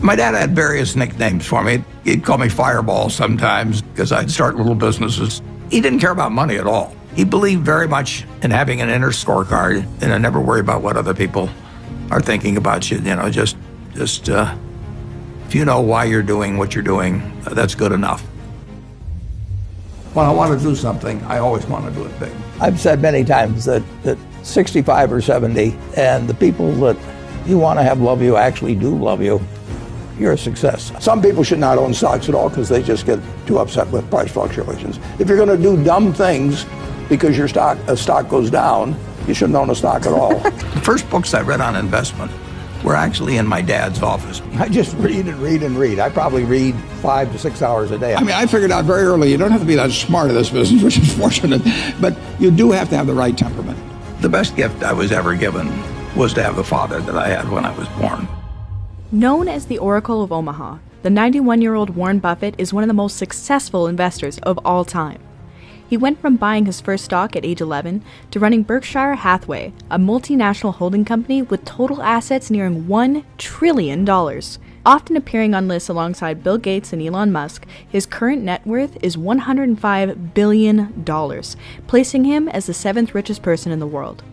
My dad had various nicknames for me. He'd call me Fireball sometimes because I'd start little businesses. He didn't care about money at all. He believed very much in having an inner scorecard and I never worry about what other people are thinking about you. You know, just if you know why you're doing what you're doing, that's good enough. When I want to do something, I always want to do it big. I've said many times that 65 or 70, and the people that you want to have love you actually do love you, you're a success. Some people should not own stocks at all because they just get too upset with price fluctuations. If you're going to do dumb things because your stock goes down, you shouldn't own a stock at all. The first books I read on investment were actually in my dad's office. I just read and read and read. I probably read 5 to 6 hours a day. I mean, I figured out very early, you don't have to be that smart at this business, which is fortunate, but you do have to have the right temperament. The best gift I was ever given was to have the father that I had when I was born. Known as the Oracle of Omaha, the 91-year-old Warren Buffett is one of the most successful investors of all time. He went from buying his first stock at age 11 to running Berkshire Hathaway, a multinational holding company with total assets nearing $1 trillion. Often appearing on lists alongside Bill Gates and Elon Musk, his current net worth is $105 billion, placing him as the 7th richest person in the world.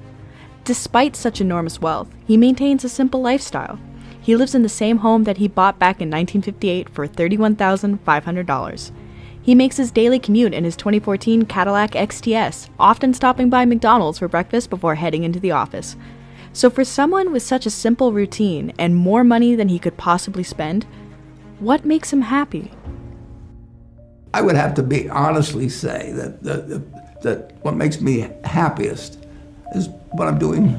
Despite such enormous wealth, he maintains a simple lifestyle. He lives in the same home that he bought back in 1958 for $31,500. He makes his daily commute in his 2014 Cadillac XTS, often stopping by McDonald's for breakfast before heading into the office. So for someone with such a simple routine and more money than he could possibly spend, what makes him happy? I would have to be honestly say that what makes me happiest is what I'm doing.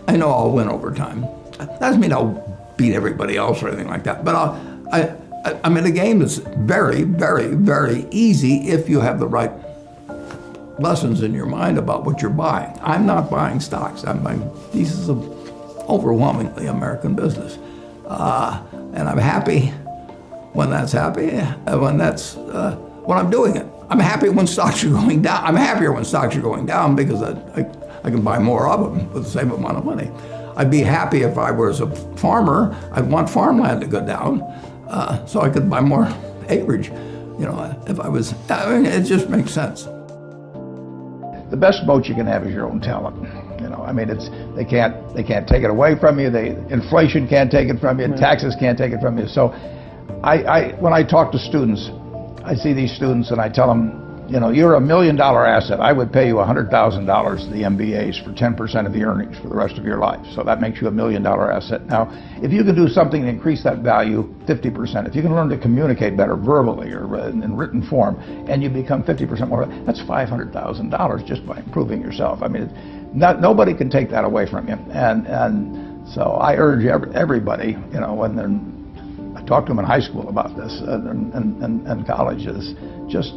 I know I'll win over time. That doesn't mean I'll beat everybody else or anything like that, but I'm in a game that's very, very, very easy if you have the right lessons in your mind about what you're buying. I'm not buying stocks. I'm buying pieces of overwhelmingly American business. And I'm happy when that's happy, when I'm doing it. I'm happy when stocks are going down. I'm happier when stocks are going down because I can buy more of them with the same amount of money. I'd be happy if I was a farmer. I'd want farmland to go down so I could buy more acreage. You know, if I was, it just makes sense. The best moat you can have is your own talent. You know, I mean, they can't take it away from you. Inflation can't take it from you. Taxes can't take it from you. So, when I talk to students, I see these students and I tell them, you know, you're $1 million asset. I would pay you $100,000 to the MBAs for 10% of the earnings for the rest of your life. So that makes you $1 million asset. Now, if you can do something to increase that value 50%, if you can learn to communicate better verbally or in written form, and you become 50% more, that's $500,000 just by improving yourself. I mean, nobody can take that away from you. And so I urge everybody, you know, when I talk to them in high school about this and colleges, just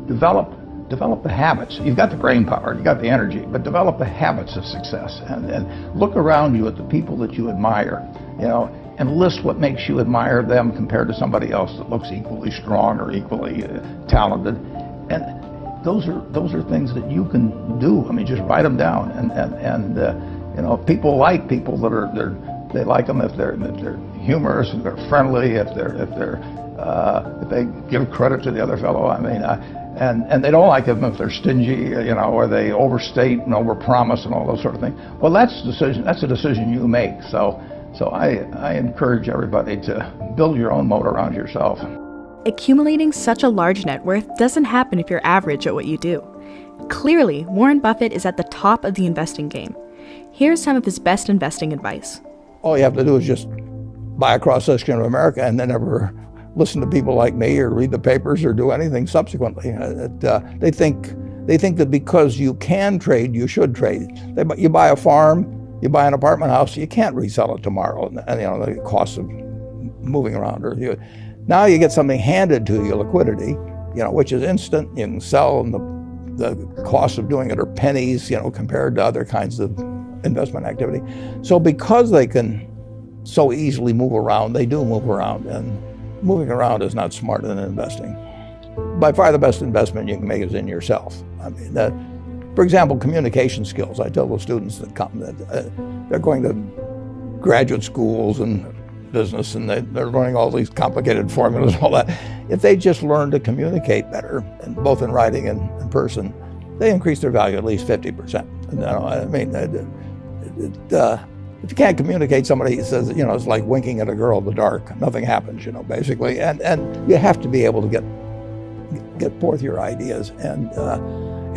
develop the habits. You've got the brain power, you've got the energy, but develop the habits of success and look around you at the people that you admire, you know, and list what makes you admire them compared to somebody else that looks equally strong or equally talented. And those are things that you can do. I mean, just write them down and you know, people like people that they like them if they're humorous, if they're friendly, if they give credit to the other fellow. I mean, and they don't like them if they're stingy, you know, or they overstate and overpromise and all those sort of things. Well, that's a decision you make. So I encourage everybody to build your own moat around yourself. Accumulating such a large net worth doesn't happen if you're average at what you do. Clearly, Warren Buffett is at the top of the investing game. Here's some of his best investing advice. All you have to do is just buy a cross-section of America and then never listen to people like me or read the papers or do anything subsequently. They think that because you can trade, you should trade. You buy a farm, you buy an apartment house, you can't resell it tomorrow, and you know the cost of moving around. Now you get something handed to you, liquidity, you know, which is instant. You can sell, and the cost of doing it are pennies, you know, compared to other kinds of investment activity. So because they can so easily move around, they do move around, and moving around is not smarter than investing. By far the best investment you can make is in yourself. I mean, for example, communication skills. I tell the students that come that they're going to graduate schools and business and they're learning all these complicated formulas and all that. If they just learn to communicate better, and both in writing and in person, they increase their value at least 50%. You know, I mean, if you can't communicate, somebody says, you know, it's like winking at a girl in the dark. Nothing happens, you know, basically. And you have to be able to get forth your ideas, and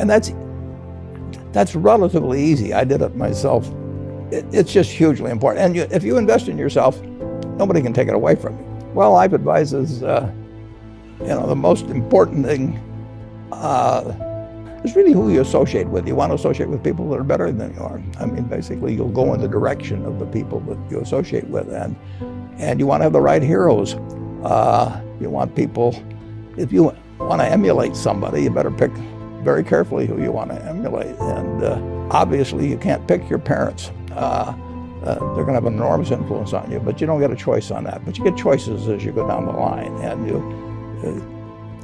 that's relatively easy. I did it myself. It's just hugely important. And if you invest in yourself, nobody can take it away from you. Well, life advice is, you know, the most important thing is really who you associate with. You want to associate with people that are better than you are. I mean, basically, you'll go in the direction of the people that you associate with, and you want to have the right heroes. You want people, if you want to emulate somebody, you better pick very carefully who you want to emulate. And obviously, you can't pick your parents. They're going to have an enormous influence on you, but you don't get a choice on that. But you get choices as you go down the line, and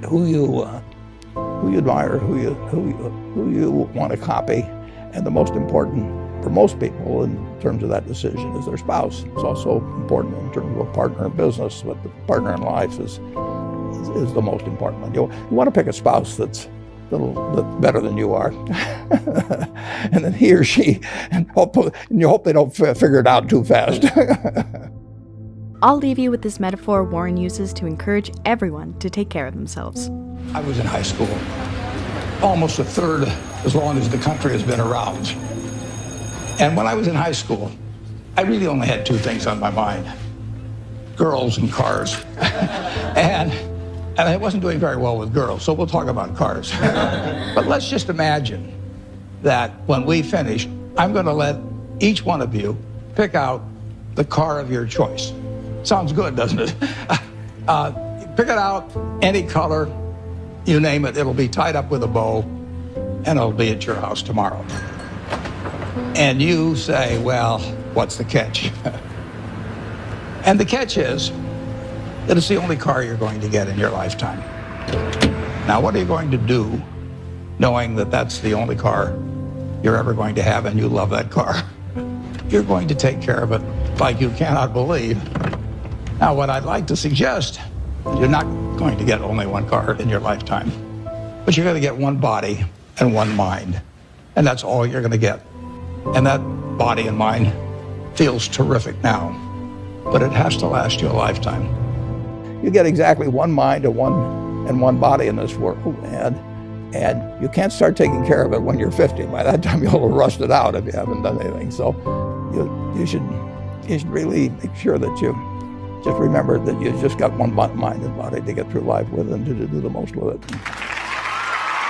who you admire, who you want to copy, and the most important for most people in terms of that decision is their spouse. It's also important in terms of a partner in business, but the partner in life is the most important one. You want to pick a spouse that's a little bit better than you are, and then he or she, and you hope they don't figure it out too fast. I'll leave you with this metaphor Warren uses to encourage everyone to take care of themselves. I was in high school, almost a third as long as the country has been around. And when I was in high school, I really only had two things on my mind: girls and cars. and I wasn't doing very well with girls, so we'll talk about cars. But let's just imagine that when we finish, I'm going to let each one of you pick out the car of your choice. Sounds good, doesn't it? Pick it out, any color, you name it. It'll be tied up with a bow, and it'll be at your house tomorrow. And you say, well, what's the catch? And the catch is that it's the only car you're going to get in your lifetime. Now, what are you going to do knowing that that's the only car you're ever going to have and you love that car? You're going to take care of it like you cannot believe. Now, what I'd like to suggest, you're not going to get only one car in your lifetime, but you're going to get one body and one mind, and that's all you're going to get. And that body and mind feels terrific now, but it has to last you a lifetime. You get exactly one mind and one body in this world, and you can't start taking care of it when you're 50. By that time, you'll have rusted out if you haven't done anything. So you should really make sure that you just remember that you just got one mind and body to get through life with and to do the most with it.